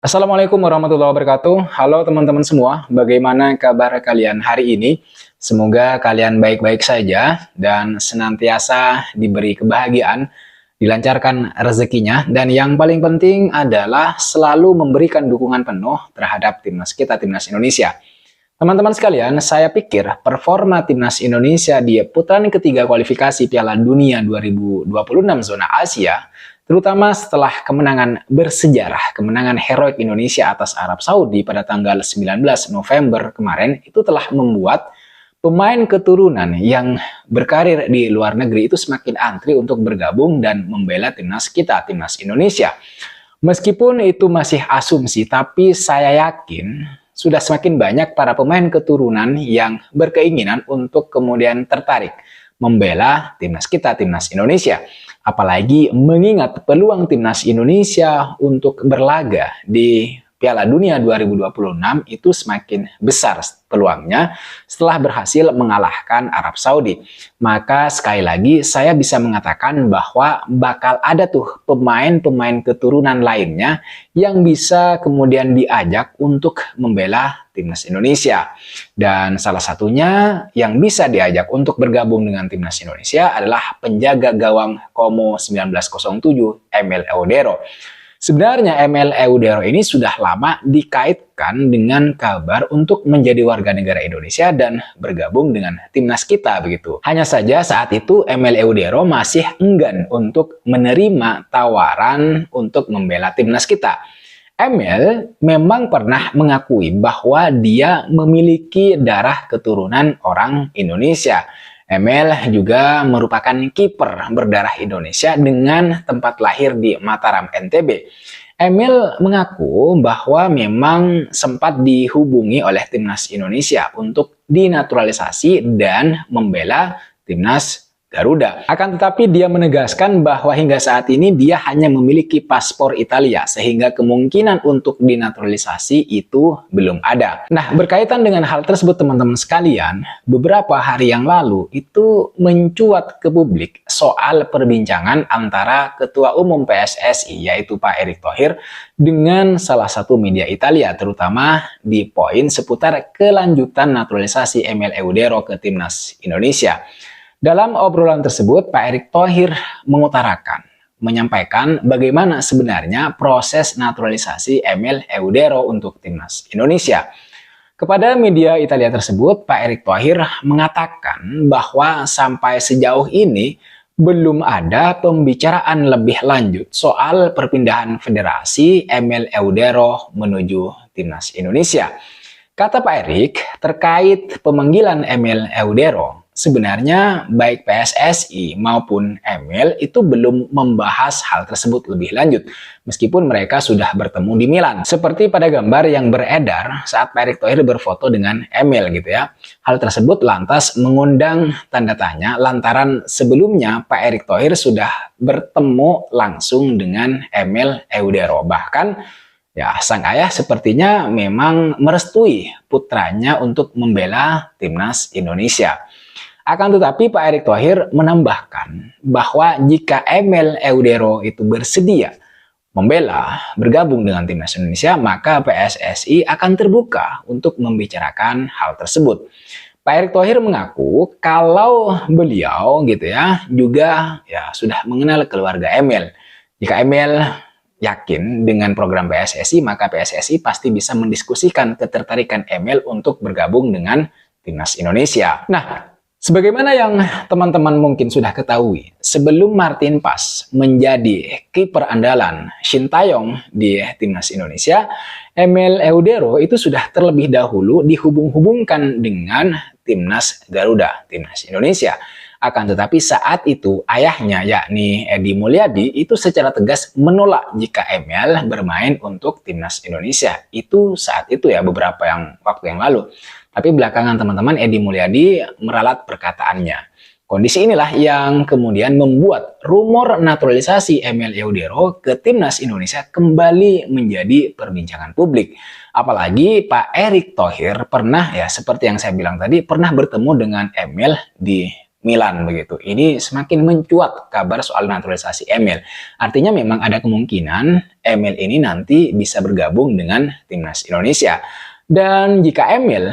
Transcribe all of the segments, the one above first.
Assalamualaikum warahmatullahi wabarakatuh. Halo teman-teman semua, bagaimana kabar kalian hari ini? Semoga kalian baik-baik saja dan senantiasa diberi kebahagiaan, dilancarkan rezekinya, dan yang paling penting adalah selalu memberikan dukungan penuh terhadap timnas kita, timnas Indonesia. Teman-teman sekalian, saya pikir performa timnas Indonesia di putaran ketiga kualifikasi Piala Dunia 2026 zona Asia, terutama setelah kemenangan bersejarah, kemenangan heroik Indonesia atas Arab Saudi pada tanggal 19 November kemarin, itu telah membuat pemain keturunan yang berkarir di luar negeri itu semakin antri untuk bergabung dan membela timnas kita, timnas Indonesia. Meskipun itu masih asumsi, tapi saya yakin sudah semakin banyak para pemain keturunan yang berkeinginan untuk kemudian tertarik membela timnas kita, timnas Indonesia. Apalagi mengingat peluang timnas Indonesia untuk berlaga di Piala Dunia 2026 itu semakin besar peluangnya setelah berhasil mengalahkan Arab Saudi. Maka sekali lagi saya bisa mengatakan bahwa bakal ada tuh pemain-pemain keturunan lainnya yang bisa kemudian diajak untuk membela timnas Indonesia. Dan salah satunya yang bisa diajak untuk bergabung dengan timnas Indonesia adalah penjaga gawang Como 1907 Emil Eudero. Sebenarnya Emil Eudero ini sudah lama dikaitkan dengan kabar untuk menjadi warga negara Indonesia dan bergabung dengan timnas kita begitu. Hanya saja saat itu Emil Eudero masih enggan untuk menerima tawaran untuk membela timnas kita. Emil memang pernah mengakui bahwa dia memiliki darah keturunan orang Indonesia. Emil juga merupakan kiper berdarah Indonesia dengan tempat lahir di Mataram, NTB. Emil mengaku bahwa memang sempat dihubungi oleh timnas Indonesia untuk dinaturalisasi dan membela timnas Garuda. Akan tetapi dia menegaskan bahwa hingga saat ini dia hanya memiliki paspor Italia sehingga kemungkinan untuk dinaturalisasi itu belum ada. Nah, berkaitan dengan hal tersebut teman-teman sekalian, beberapa hari yang lalu itu mencuat ke publik soal perbincangan antara Ketua Umum PSSI yaitu Pak Erick Thohir dengan salah satu media Italia, terutama di poin seputar kelanjutan naturalisasi Emil Eudero ke timnas Indonesia. Dalam obrolan tersebut, Pak Erick Thohir menyampaikan bagaimana sebenarnya proses naturalisasi Emil Eudero untuk timnas Indonesia. Kepada media Italia tersebut, Pak Erick Thohir mengatakan bahwa sampai sejauh ini belum ada pembicaraan lebih lanjut soal perpindahan federasi Emil Eudero menuju timnas Indonesia. Kata Pak Erick, terkait pemanggilan Emil Eudero, sebenarnya baik PSSI maupun Emil itu belum membahas hal tersebut lebih lanjut, meskipun mereka sudah bertemu di Milan. Seperti pada gambar yang beredar saat Pak Erick Thohir berfoto dengan Emil gitu ya. Hal tersebut lantas mengundang tanda tanya lantaran sebelumnya Pak Erick Thohir sudah bertemu langsung dengan Emil Eudero. Bahkan ya, sang ayah sepertinya memang merestui putranya untuk membela timnas Indonesia. Akan tetapi Pak Erick Thohir menambahkan bahwa jika Emil Eudero itu bersedia bergabung dengan timnas Indonesia, maka PSSI akan terbuka untuk membicarakan hal tersebut. Pak Erick Thohir mengaku kalau beliau gitu ya juga ya sudah mengenal keluarga Emil. Jika Emil yakin dengan program PSSI, maka PSSI pasti bisa mendiskusikan ketertarikan Emil untuk bergabung dengan timnas Indonesia. Nah, sebagaimana yang teman-teman mungkin sudah ketahui, sebelum Martin Paes menjadi kiper andalan Shin Taeyong di timnas Indonesia, Emil Eudero itu sudah terlebih dahulu dihubung-hubungkan dengan timnas Garuda, timnas Indonesia. Akan tetapi saat itu ayahnya yakni Edi Mulyadi itu secara tegas menolak jika Emil bermain untuk timnas Indonesia. Itu saat itu ya beberapa waktu yang lalu. Tapi belakangan teman-teman Edi Mulyadi meralat perkataannya. Kondisi inilah yang kemudian membuat rumor naturalisasi Emil Eudero ke timnas Indonesia kembali menjadi perbincangan publik. Apalagi Pak Erick Thohir pernah ya seperti yang saya bilang tadi pernah bertemu dengan Emil di Milan begitu. Ini semakin mencuat kabar soal naturalisasi Emil. Artinya memang ada kemungkinan Emil ini nanti bisa bergabung dengan timnas Indonesia. Dan jika Emil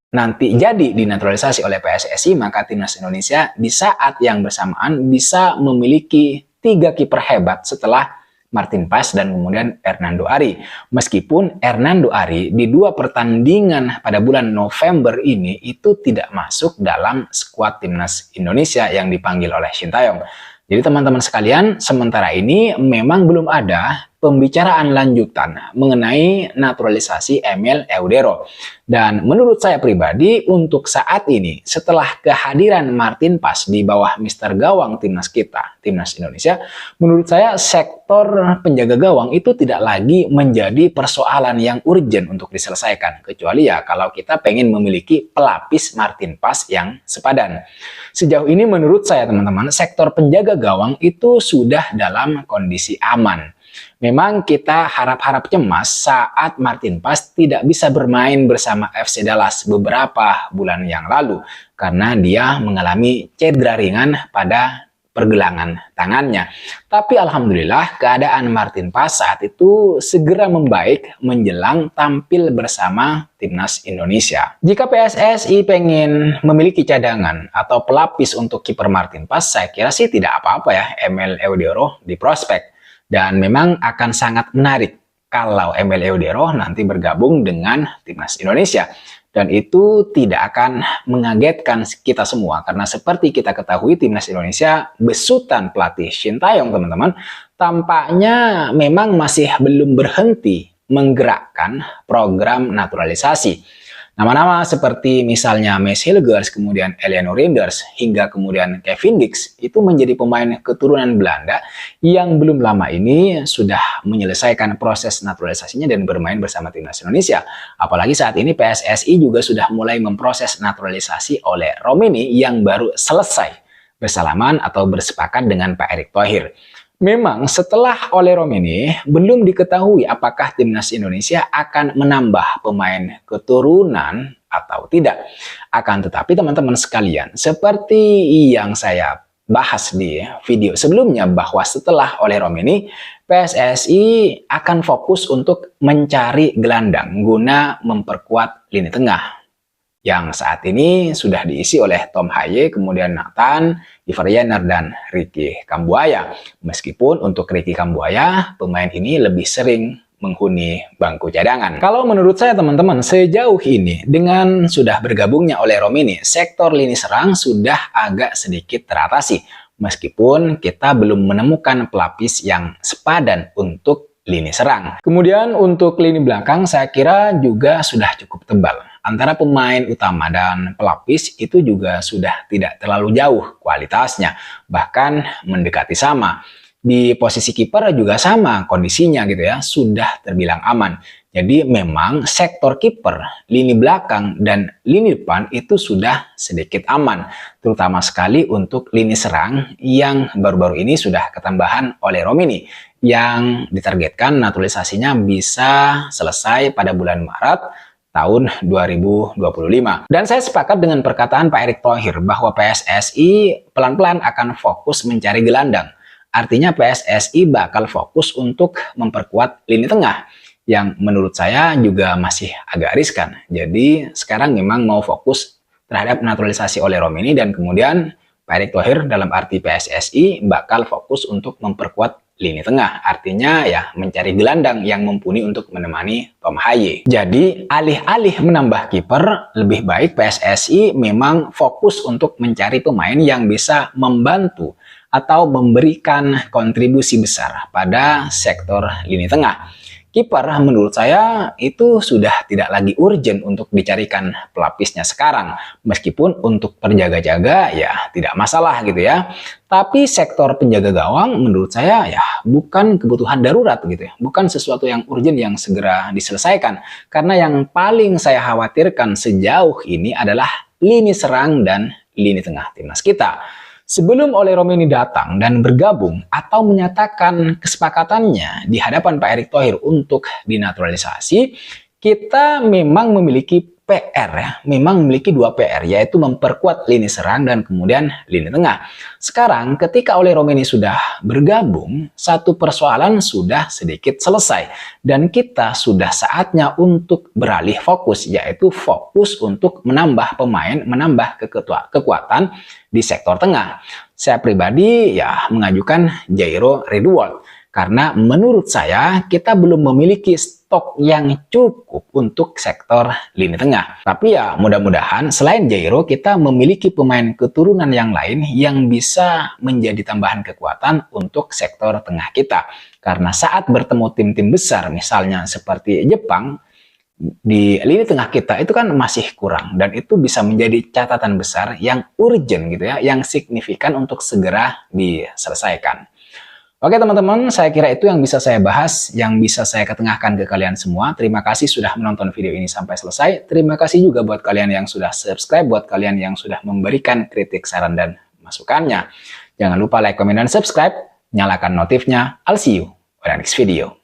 nanti jadi dinaturalisasi oleh PSSI, maka timnas Indonesia di saat yang bersamaan bisa memiliki 3 kiper hebat setelah Martin Paes dan kemudian Hernando Ari. Meskipun Hernando Ari di 2 pertandingan pada bulan November ini itu tidak masuk dalam skuad timnas Indonesia yang dipanggil oleh Sintayong. Jadi teman-teman sekalian, sementara ini memang belum ada pembicaraan lanjutan mengenai naturalisasi Emil Eudero. Dan menurut saya pribadi, untuk saat ini, setelah kehadiran Martin Paes di bawah Mister Gawang timnas kita, timnas Indonesia, menurut saya sektor penjaga gawang itu tidak lagi menjadi persoalan yang urgent untuk diselesaikan. Kecuali ya kalau kita pengen memiliki pelapis Martin Paes yang sepadan. Sejauh ini menurut saya teman-teman, sektor penjaga gawang itu sudah dalam kondisi aman. Memang kita harap-harap cemas saat Martin Paes tidak bisa bermain bersama FC Dallas beberapa bulan yang lalu karena dia mengalami cedera ringan pada pergelangan tangannya. Tapi alhamdulillah keadaan Martin Paes saat itu segera membaik menjelang tampil bersama timnas Indonesia. Jika PSSI pengen memiliki cadangan atau pelapis untuk kiper Martin Paes, saya kira sih tidak apa-apa ya Emil Eudero di prospek. Dan memang akan sangat menarik kalau Emil Eudero nanti bergabung dengan timnas Indonesia. Dan itu tidak akan mengagetkan kita semua. Karena seperti kita ketahui timnas Indonesia besutan pelatih Sintayong teman-teman. Tampaknya memang masih belum berhenti menggerakkan program naturalisasi. Nama-nama seperti misalnya Maes Hilgers, kemudian Eleanor Rinders, hingga kemudian Kevin Dix itu menjadi pemain keturunan Belanda yang belum lama ini sudah menyelesaikan proses naturalisasinya dan bermain bersama timnas Indonesia. Apalagi saat ini PSSI juga sudah mulai memproses naturalisasi oleh Romeni yang baru selesai bersalaman atau bersepakat dengan Pak Erick Thohir. Memang setelah oleh Romeni belum diketahui apakah timnas Indonesia akan menambah pemain keturunan atau tidak. Akan tetapi teman-teman sekalian, seperti yang saya bahas di video sebelumnya bahwa setelah oleh Romeni, PSSI akan fokus untuk mencari gelandang guna memperkuat lini tengah yang saat ini sudah diisi oleh Tom Haye, kemudian Nathan, Ivar Jenner, dan Ricky Kambuaya. Meskipun untuk Ricky Kambuaya, pemain ini lebih sering menghuni bangku cadangan. Kalau menurut saya teman-teman, sejauh ini dengan sudah bergabungnya oleh Romeni, sektor lini serang sudah agak sedikit teratasi. Meskipun kita belum menemukan pelapis yang sepadan untuk lini serang. Kemudian untuk lini belakang saya kira juga sudah cukup tebal. Antara pemain utama dan pelapis itu juga sudah tidak terlalu jauh kualitasnya, bahkan mendekati sama. Di posisi kiper juga sama kondisinya gitu ya, sudah terbilang aman. Jadi memang sektor kiper, lini belakang dan lini depan itu sudah sedikit aman, terutama sekali untuk lini serang yang baru-baru ini sudah ketambahan oleh Romeni yang ditargetkan naturalisasinya bisa selesai pada bulan Maret tahun 2025. Dan saya sepakat dengan perkataan Pak Erick Thohir bahwa PSSI pelan-pelan akan fokus mencari gelandang. Artinya PSSI bakal fokus untuk memperkuat lini tengah yang menurut saya juga masih agak riskan. Jadi sekarang memang mau fokus terhadap naturalisasi oleh Romeni dan kemudian Pak Erick Thohir dalam arti PSSI bakal fokus untuk memperkuat lini tengah, artinya ya mencari gelandang yang mumpuni untuk menemani Tom Haye. Jadi alih-alih menambah kiper, lebih baik PSSI memang fokus untuk mencari pemain yang bisa membantu atau memberikan kontribusi besar pada sektor lini tengah. Kiper menurut saya itu sudah tidak lagi urgent untuk dicarikan pelapisnya sekarang. Meskipun untuk penjaga-jaga ya tidak masalah gitu ya. Tapi sektor penjaga gawang menurut saya ya bukan kebutuhan darurat gitu ya. Bukan sesuatu yang urgent yang segera diselesaikan. Karena yang paling saya khawatirkan sejauh ini adalah lini serang dan lini tengah timnas kita. Sebelum oleh Romeni datang dan bergabung atau menyatakan kesepakatannya di hadapan Pak Erick Thohir untuk dinaturalisasi, kita memang memiliki PR ya, memang memiliki dua PR, yaitu memperkuat lini serang dan kemudian lini tengah. Sekarang ketika Ole Romeni sudah bergabung, satu persoalan sudah sedikit selesai dan kita sudah saatnya untuk beralih fokus, yaitu fokus untuk menambah pemain, menambah kekuatan di sektor tengah. Saya pribadi ya mengajukan Jairo Redwall karena menurut saya kita belum memiliki stok yang cukup untuk sektor lini tengah. Tapi ya mudah-mudahan selain Jairo kita memiliki pemain keturunan yang lain yang bisa menjadi tambahan kekuatan untuk sektor tengah kita. Karena saat bertemu tim-tim besar misalnya seperti Jepang, di lini tengah kita itu kan masih kurang dan itu bisa menjadi catatan besar yang urgent gitu ya, yang signifikan untuk segera diselesaikan. Oke teman-teman, saya kira itu yang bisa saya bahas, yang bisa saya ketengahkan ke kalian semua. Terima kasih sudah menonton video ini sampai selesai. Terima kasih juga buat kalian yang sudah subscribe, buat kalian yang sudah memberikan kritik, saran, dan masukannya. Jangan lupa like, komen, dan subscribe. Nyalakan notifnya. I'll see you on the next video.